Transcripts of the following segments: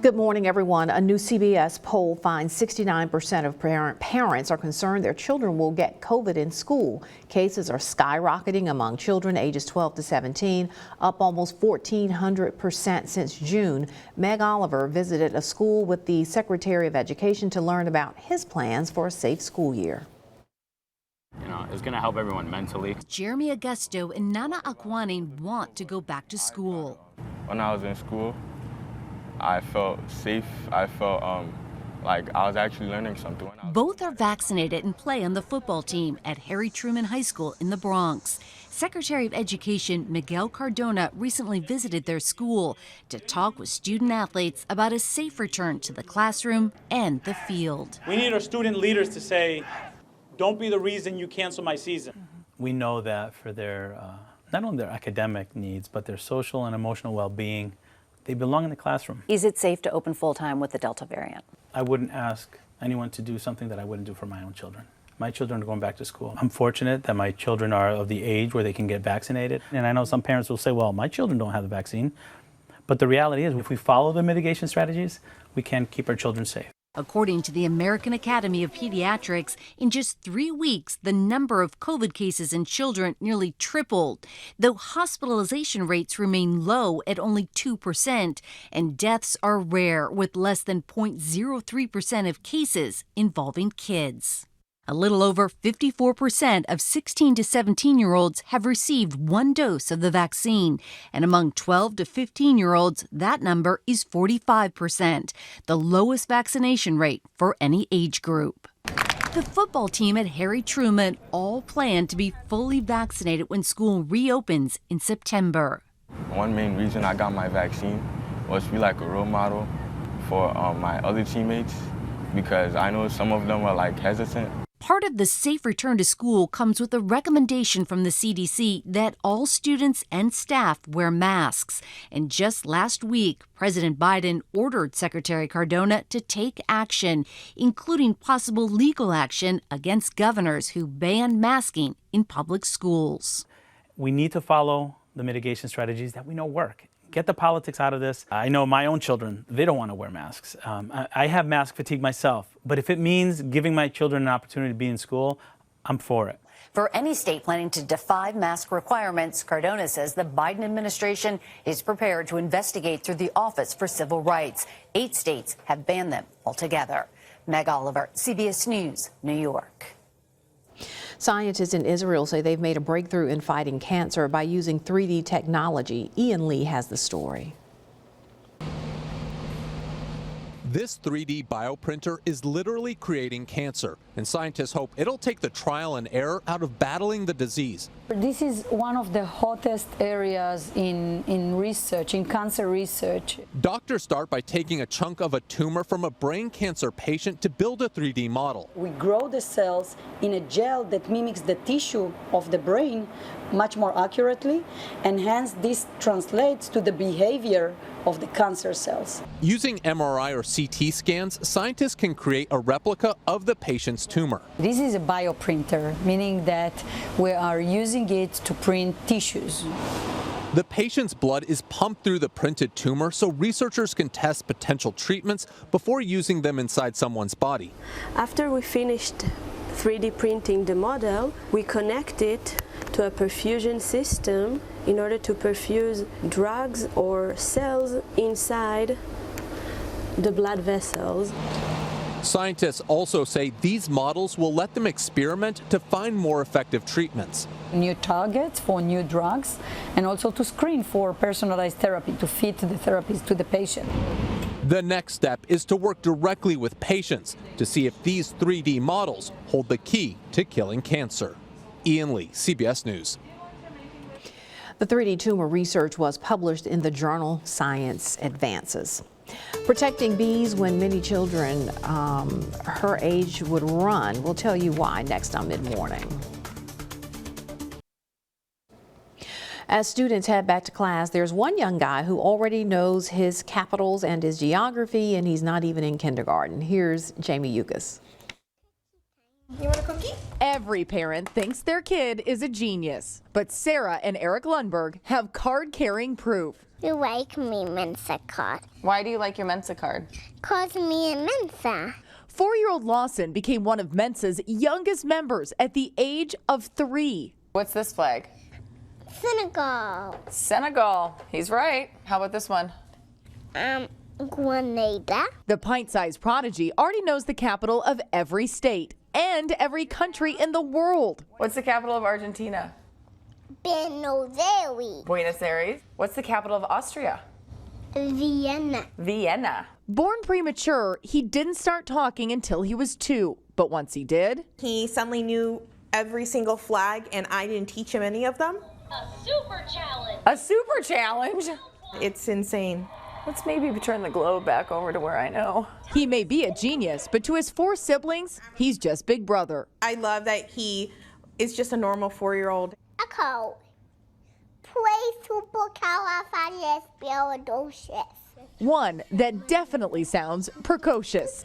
Good morning, everyone. A new CBS poll finds 69% of parents are concerned their children will get COVID in school. Cases are skyrocketing among children ages 12 to 17, up almost 1,400% since June. Meg Oliver visited a school with the Secretary of Education to learn about his plans for a safe school year. It's going to help everyone mentally. Jeremy Augusto and Nana Aquani want to go back to school. When I was in school, I felt safe. I felt like I was actually learning something. Both are vaccinated and play on the football team at Harry Truman High School in the Bronx. Secretary of Education Miguel Cardona recently visited their school to talk with student athletes about a safe return to the classroom and the field. We need our student leaders to say, don't be the reason you cancel my season. We know that for their, not only their academic needs, but their social and emotional well-being, they belong in the classroom. Is it safe to open full-time with the Delta variant? I wouldn't ask anyone to do something that I wouldn't do for my own children. My children are going back to school. I'm fortunate that my children are of the age where they can get vaccinated. And I know some parents will say, well, my children don't have the vaccine. But the reality is, if we follow the mitigation strategies, we can keep our children safe. According to the American Academy of Pediatrics, in just 3 weeks, the number of COVID cases in children nearly tripled, though hospitalization rates remain low at only 2%, and deaths are rare, with less than 0.03% of cases involving kids. A little over 54% of 16 to 17-year-olds have received one dose of the vaccine, and among 12 to 15-year-olds, that number is 45%, the lowest vaccination rate for any age group. The football team at Harry Truman all plan to be fully vaccinated when school reopens in September. One main reason I got my vaccine was to be like a role model for my other teammates, because I know some of them are like hesitant. Part of the safe return to school comes with a recommendation from the CDC that all students and staff wear masks. And just last week, President Biden ordered Secretary Cardona to take action, including possible legal action against governors who ban masking in public schools. We need to follow the mitigation strategies that we know work. Get the politics out of this. I know my own children, they don't want to wear masks. I have mask fatigue myself, but if it means giving my children an opportunity to be in school, I'm for it. For any state planning to defy mask requirements, Cardona says the Biden administration is prepared to investigate through the Office for Civil Rights. 8 states have banned them altogether. Meg Oliver, CBS News, New York. Scientists in Israel say they've made a breakthrough in fighting cancer by using 3D technology. Ian Lee has the story. This 3D bioprinter is literally creating cancer, and scientists hope it'll take the trial and error out of battling the disease. This is one of the hottest areas in research, in cancer research. Doctors start by taking a chunk of a tumor from a brain cancer patient to build a 3D model. We grow the cells in a gel that mimics the tissue of the brain much more accurately, and hence this translates to the behavior of the cancer cells. Using MRI or CT scans, scientists can create a replica of the patient's tumor. This is a bioprinter, meaning that we are using it to print tissues. The patient's blood is pumped through the printed tumor so researchers can test potential treatments before using them inside someone's body. After we finished 3D printing the model, we connect it to a perfusion system in order to perfuse drugs or cells inside the blood vessels. Scientists also say these models will let them experiment to find more effective treatments. New targets for new drugs, and also to screen for personalized therapy, to fit the therapies to the patient. The next step is to work directly with patients to see if these 3D models hold the key to killing cancer. Ian Lee, CBS News. The 3D tumor research was published in the journal Science Advances. Protecting bees when many children her age would run. We'll tell you why next on Mid-Morning. As students head back to class, there's one young guy who already knows his capitals and his geography, and he's not even in kindergarten. Here's Jamie Yukas. You want a cookie? Every parent thinks their kid is a genius, but Sarah and Eric Lundberg have card-carrying proof. You like me, Mensa card. Why do you like your Mensa card? Cause me and Mensa. 4-year-old Lawson became one of Mensa's youngest members at the age of 3. What's this flag? Senegal. Senegal. He's right. How about this one? Grenada. The pint-sized prodigy already knows the capital of every state and every country in the world. What's the capital of Argentina? Buenos Aires. Buenos Aires. What's the capital of Austria? Vienna. Vienna. Born premature, he didn't start talking until he was 2. But once he did, he suddenly knew every single flag, and I didn't teach him any of them. A super challenge. A super challenge? It's insane. Let's maybe turn the globe back over to where I know. He may be a genius, but to his 4 siblings, he's just big brother. I love that he is just a normal 4-year-old. Echo. Play supercalifragilisticexpialidocious. One that definitely sounds precocious.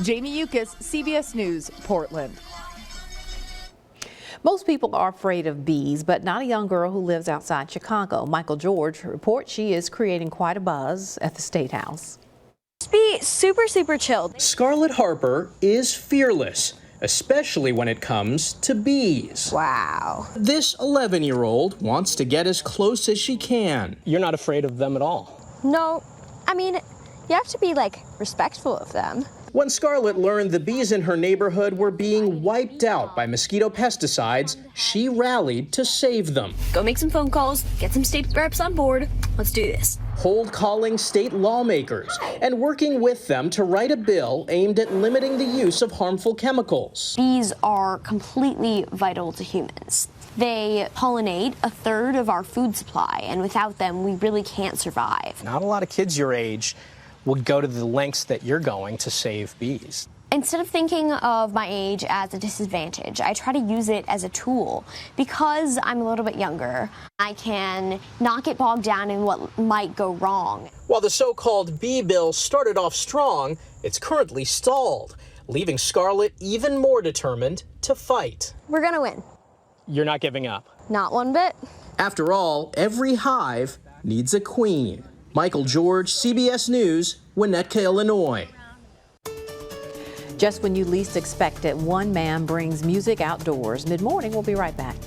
Jamie Yukas, CBS News, Portland. Most people are afraid of bees, but not a young girl who lives outside Chicago. Michael George reports she is creating quite a buzz at the State House. Be super chilled. Scarlett Harper is fearless, especially when it comes to bees. Wow. This 11-year-old wants to get as close as she can. You're not afraid of them at all? No, I mean, you have to be respectful of them. When Scarlett learned the bees in her neighborhood were being wiped out by mosquito pesticides, she rallied to save them. Go make some phone calls, get some state reps on board. Let's do this. Calling state lawmakers and working with them to write a bill aimed at limiting the use of harmful chemicals. Bees are completely vital to humans. They pollinate a third of our food supply, and without them, we really can't survive. Not a lot of kids your age would go to the lengths that you're going to save bees. Instead of thinking of my age as a disadvantage, I try to use it as a tool. Because I'm a little bit younger, I can not get bogged down in what might go wrong. While the so-called bee bill started off strong, it's currently stalled, leaving Scarlett even more determined to fight. We're gonna win. You're not giving up? Not one bit. After all, every hive needs a queen. Michael George, CBS News, Winnetka, Illinois. Just when you least expect it, one man brings music outdoors. Mid-morning, we'll be right back.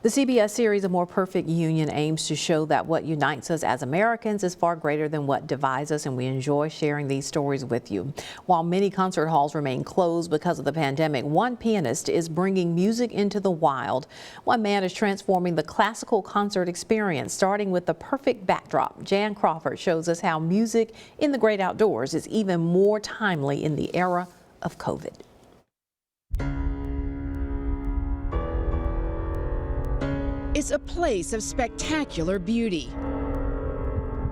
The CBS series A More Perfect Union aims to show that what unites us as Americans is far greater than what divides us, and we enjoy sharing these stories with you. While many concert halls remain closed because of the pandemic, one pianist is bringing music into the wild. One man is transforming the classical concert experience, starting with the perfect backdrop. Jan Crawford shows us how music in the great outdoors is even more timely in the era of COVID. It's a place of spectacular beauty.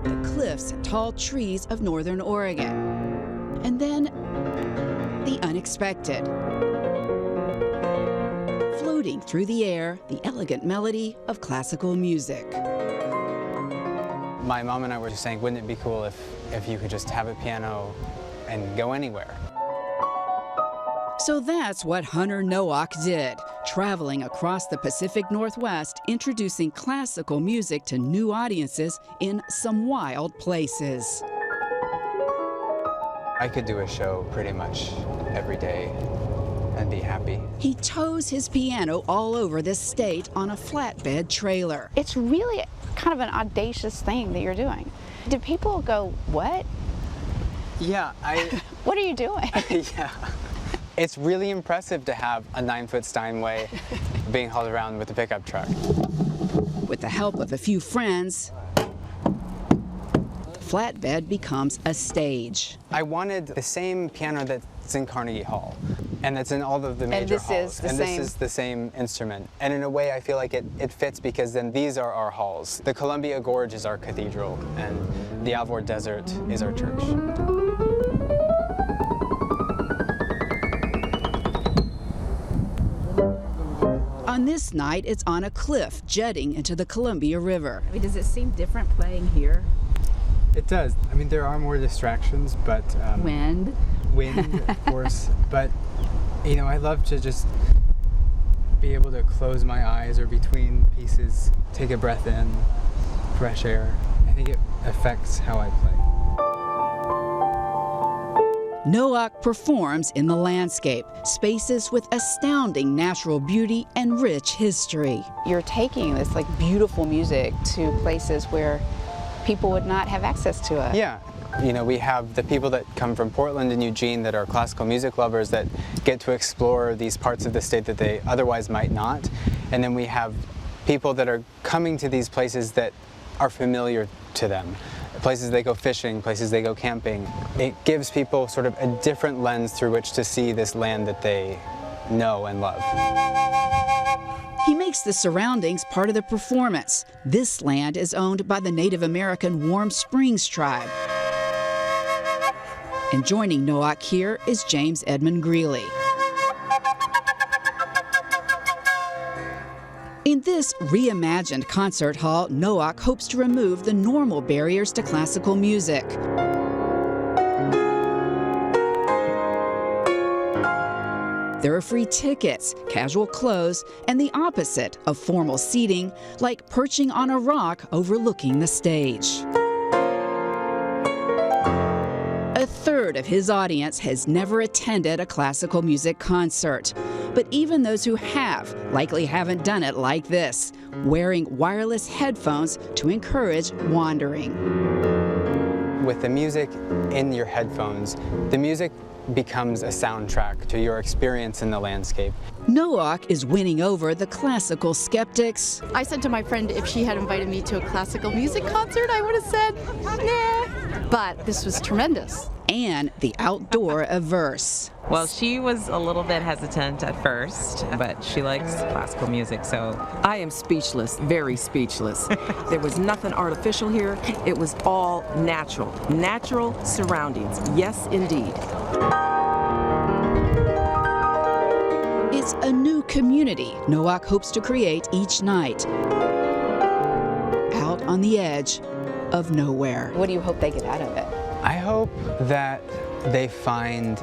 The cliffs and tall trees of northern Oregon. And then the unexpected. Floating through the air, the elegant melody of classical music. My mom and I were just saying, wouldn't it be cool if you could just have a piano and go anywhere? So that's what Hunter NOACK did, traveling across the Pacific Northwest, introducing classical music to new audiences in some wild places. I could do a show pretty much every day and be happy. He tows his piano all over this state on a flatbed trailer. It's really kind of an audacious thing that you're doing. Do people go, what? Yeah, What are you doing? Yeah. It's really impressive to have a 9-foot Steinway being hauled around with a pickup truck. With the help of a few friends, the flatbed becomes a stage. I wanted the same piano that's in Carnegie Hall, and that's in all of the major halls. This is the same instrument. And in a way, I feel like it fits because then these are our halls. The Columbia Gorge is our cathedral, and the Alvord Desert is our church. On this night, it's on a cliff jutting into the Columbia River. I mean, does it seem different playing here? It does. I mean, there are more distractions, but wind, of course. But you know, I love to just be able to close my eyes or between pieces, take a breath in, fresh air. I think it affects how I play. NOACK performs in the landscape, spaces with astounding natural beauty and rich history. You're taking this like beautiful music to places where people would not have access to it. Yeah. You know, we have the people that come from Portland and Eugene that are classical music lovers that get to explore these parts of the state that they otherwise might not. And then we have people that are coming to these places that are familiar to them. Places they go fishing, places they go camping. It gives people sort of a different lens through which to see this land that they know and love. He makes the surroundings part of the performance. This land is owned by the Native American Warm Springs tribe. And joining NOACK here is James Edmund Greeley. In this reimagined concert hall, NOACK hopes to remove the normal barriers to classical music. There are free tickets, casual clothes, and the opposite of formal seating, like perching on a rock overlooking the stage. A third of his audience has never attended a classical music concert. But even those who have likely haven't done it like this, wearing wireless headphones to encourage wandering. With the music in your headphones, the music becomes a soundtrack to your experience in the landscape. NOACK is winning over the classical skeptics. I said to my friend if she had invited me to a classical music concert, I would have said, nah. But this was tremendous. And the outdoor averse. Well, she was a little bit hesitant at first, but she likes classical music, so. I am speechless, very speechless. There was nothing artificial here. It was all natural. Natural surroundings. Yes, indeed. It's a new community NOACK hopes to create each night. Out on the edge of nowhere. What do you hope they get out of it? I hope that they find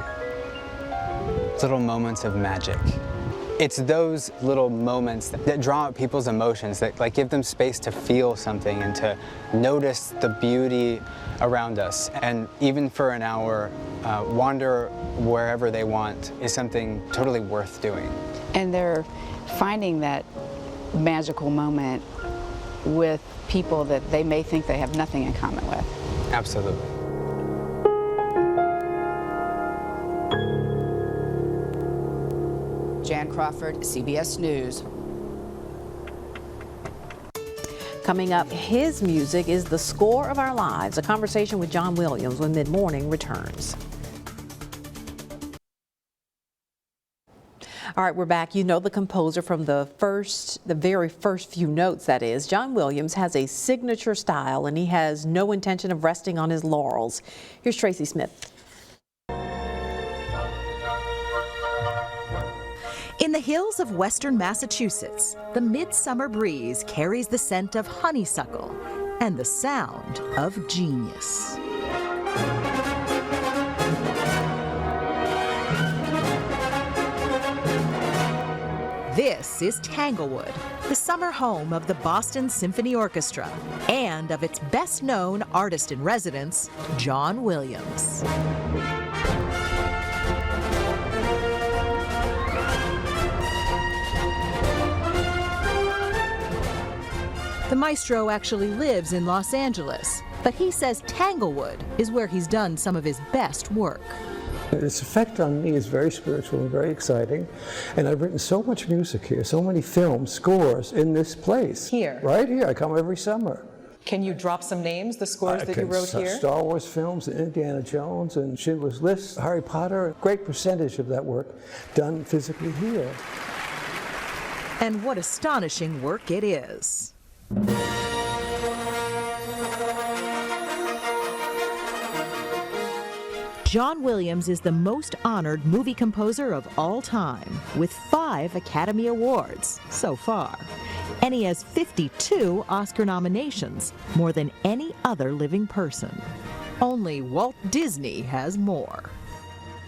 little moments of magic. It's those little moments that draw out people's emotions, that like give them space to feel something and to notice the beauty around us. And even for an hour, wander wherever they want is something totally worth doing. And they're finding that magical moment with people that they may think they have nothing in common with. Absolutely. Jan Crawford, CBS News. Coming up, his music is the score of our lives. A conversation with John Williams when Mid-Morning returns. All right, we're back. You know the composer from the very first few notes, that is. John Williams has a signature style, and he has no intention of resting on his laurels. Here's Tracy Smith. In the hills of western Massachusetts, the midsummer breeze carries the scent of honeysuckle and the sound of genius. This is Tanglewood, the summer home of the Boston Symphony Orchestra and of its best-known artist-in-residence, John Williams. The maestro actually lives in Los Angeles, but he says Tanglewood is where he's done some of his best work. Its effect on me is very spiritual and very exciting, and I've written so much music here, so many films, scores in this place. Here? Right here. I come every summer. Can you drop some names, the scores that you wrote here? Star Wars films, Indiana Jones, and Schindler's List, Harry Potter, a great percentage of that work done physically here. And what astonishing work it is. John Williams is the most honored movie composer of all time, with 5 Academy Awards so far. and he has 52 Oscar nominations, more than any other living person. Only Walt Disney has more.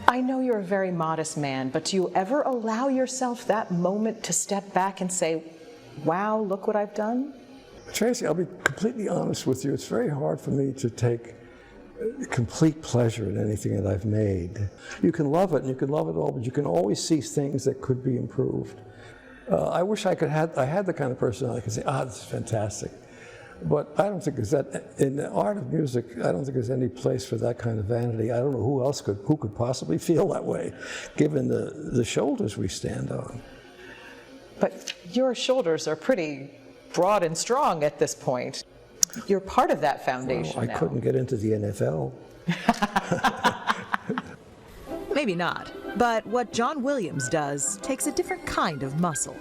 I know you're a very modest man, but do you ever allow yourself that moment to step back and say, wow, look what I've done? Tracy, I'll be completely honest with you. It's very hard for me to take complete pleasure in anything that I've made. You can love it, and you can love it all, but you can always see things that could be improved. I wish I had the kind of personality I could say, this is fantastic. But I don't think there's that, in the art of music, I don't think there's any place for that kind of vanity. I don't know who could possibly feel that way, given the shoulders we stand on. But your shoulders are pretty broad and strong at this point. You're part of that foundation now. I couldn't get into the NFL. Maybe not, but what John Williams does takes a different kind of muscle.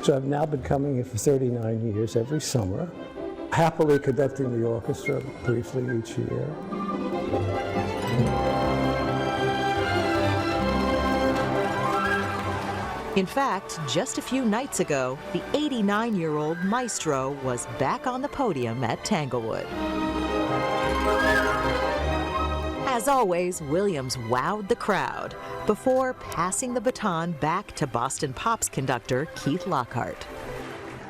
So I've now been coming here for 39 years every summer, happily conducting the orchestra briefly each year. In fact, just a few nights ago, the 89-year-old maestro was back on the podium at Tanglewood. As always, Williams wowed the crowd before passing the baton back to Boston Pop's conductor, Keith Lockhart.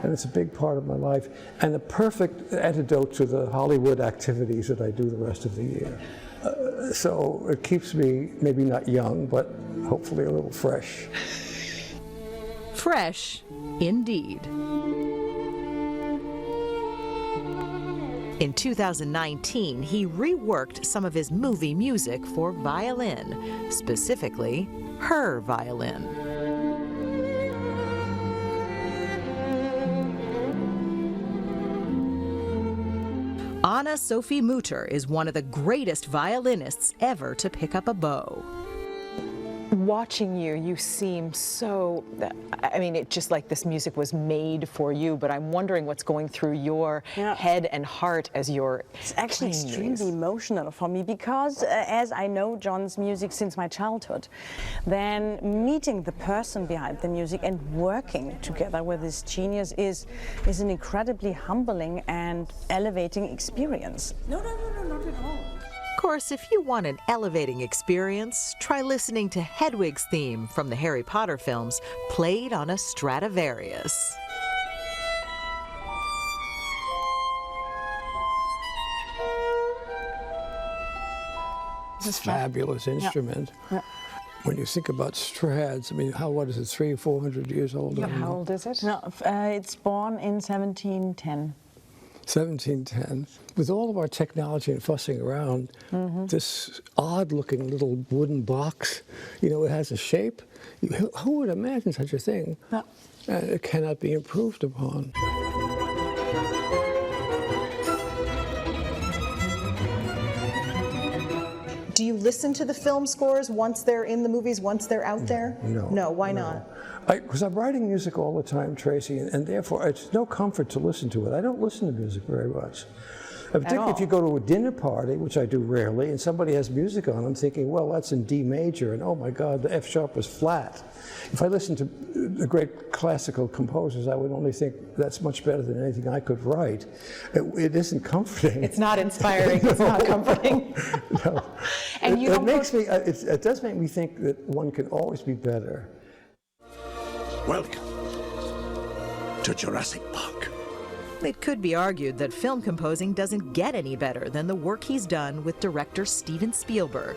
And it's a big part of my life, and the perfect antidote to the Hollywood activities that I do the rest of the year. So it keeps me maybe not young, but hopefully a little fresh. Fresh, indeed. In 2019, he reworked some of his movie music for violin, specifically her violin. Anna Sophie Mutter is one of the greatest violinists ever to pick up a bow. Watching you, you seem so, I mean, it's just like this music was made for you, but I'm wondering what's going through your head and heart as you're It's actually extremely emotional for me because as I know John's music since my childhood, then meeting the person behind the music and working together with this genius is an incredibly humbling and elevating experience. No, not at all. Of course, if you want an elevating experience, try listening to Hedwig's theme from the Harry Potter films, played on a Stradivarius. This is a fabulous instrument. Yeah. When you think about Strads, I mean, what is it, 300 or 400 years old? How old is it? No, it's born in 1710. 1710. With all of our technology and fussing around, this odd-looking little wooden box, you know, it has a shape. Who would imagine such a thing? No. And it cannot be improved upon. Do you listen to the film scores once they're in the movies, once they're out there? No. No, why not? Because I'm writing music all the time, Tracy, and therefore it's no comfort to listen to it. I don't listen to music very much. Particularly if you go to a dinner party, which I do rarely, and somebody has music on, I'm thinking, well, that's in D major, and oh my God, the F sharp was flat. If I listened to the great classical composers, I would only think that's much better than anything I could write. It isn't comforting. It's not inspiring. It's not comforting. No. And it does make me think that one can always be better. Welcome to Jurassic Park. It could be argued that film composing doesn't get any better than the work he's done with director Steven Spielberg.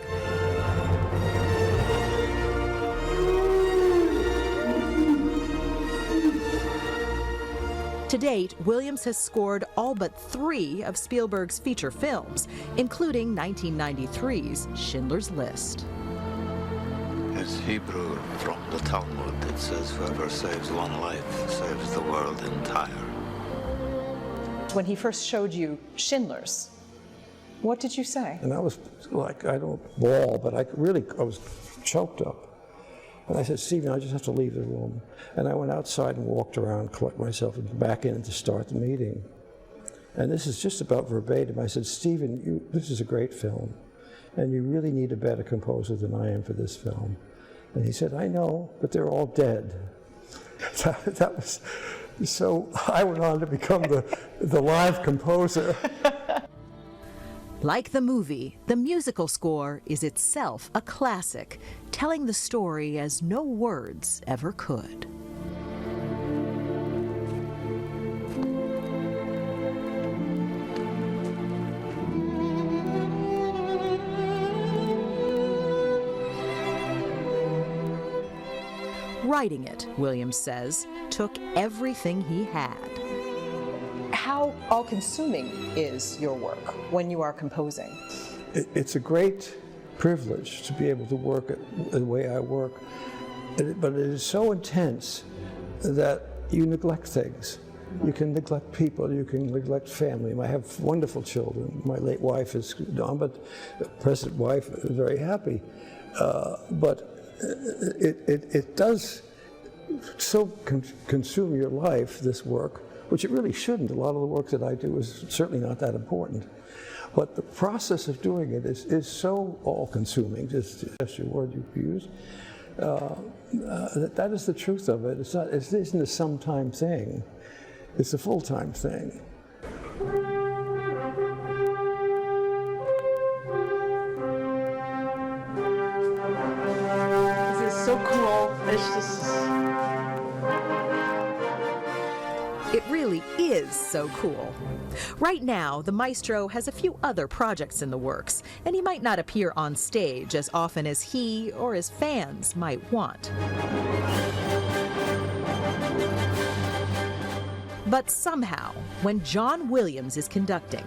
To date, Williams has scored all but 3 of Spielberg's feature films, including 1993's Schindler's List. It's Hebrew from the Talmud. It says, whoever saves one life saves the world entire. When he first showed you Schindler's, what did you say? And I was like, I don't bawl, but I was choked up. And I said, Stephen, I just have to leave the room. And I went outside and walked around, collect myself, and back in to start the meeting. And this is just about verbatim. I said, Stephen, this is a great film, and you really need a better composer than I am for this film. And he said, I know, but they're all dead. That So I went on to become the live composer. Like the movie, the musical score is itself a classic, telling the story as no words ever could. Writing it, Williams says, took everything he had. How all-consuming is your work when you are composing? It's a great privilege to be able to work the way I work, but it is so intense that you neglect things. You can neglect people, you can neglect family. I have wonderful children. My late wife is gone, but the present wife is very happy. But it does so consume your life, this work, which it really shouldn't. A lot of the work that I do is certainly not that important. But the process of doing it is so all-consuming, just your word you use, that is the truth of it. It isn't a sometime thing. It's a full-time thing. This is so cool. It's just... It really is so cool. Right now, the maestro has a few other projects in the works, and he might not appear on stage as often as he or his fans might want. But somehow, when John Williams is conducting,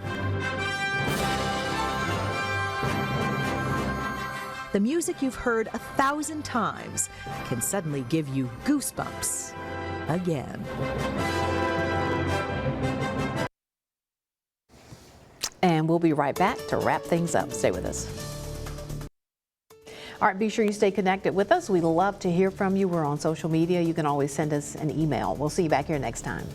the music you've heard 1,000 times can suddenly give you goosebumps again. And we'll be right back to wrap things up. Stay with us. All right, be sure you stay connected with us. We love to hear from you. We're on social media. You can always send us an email. We'll see you back here next time.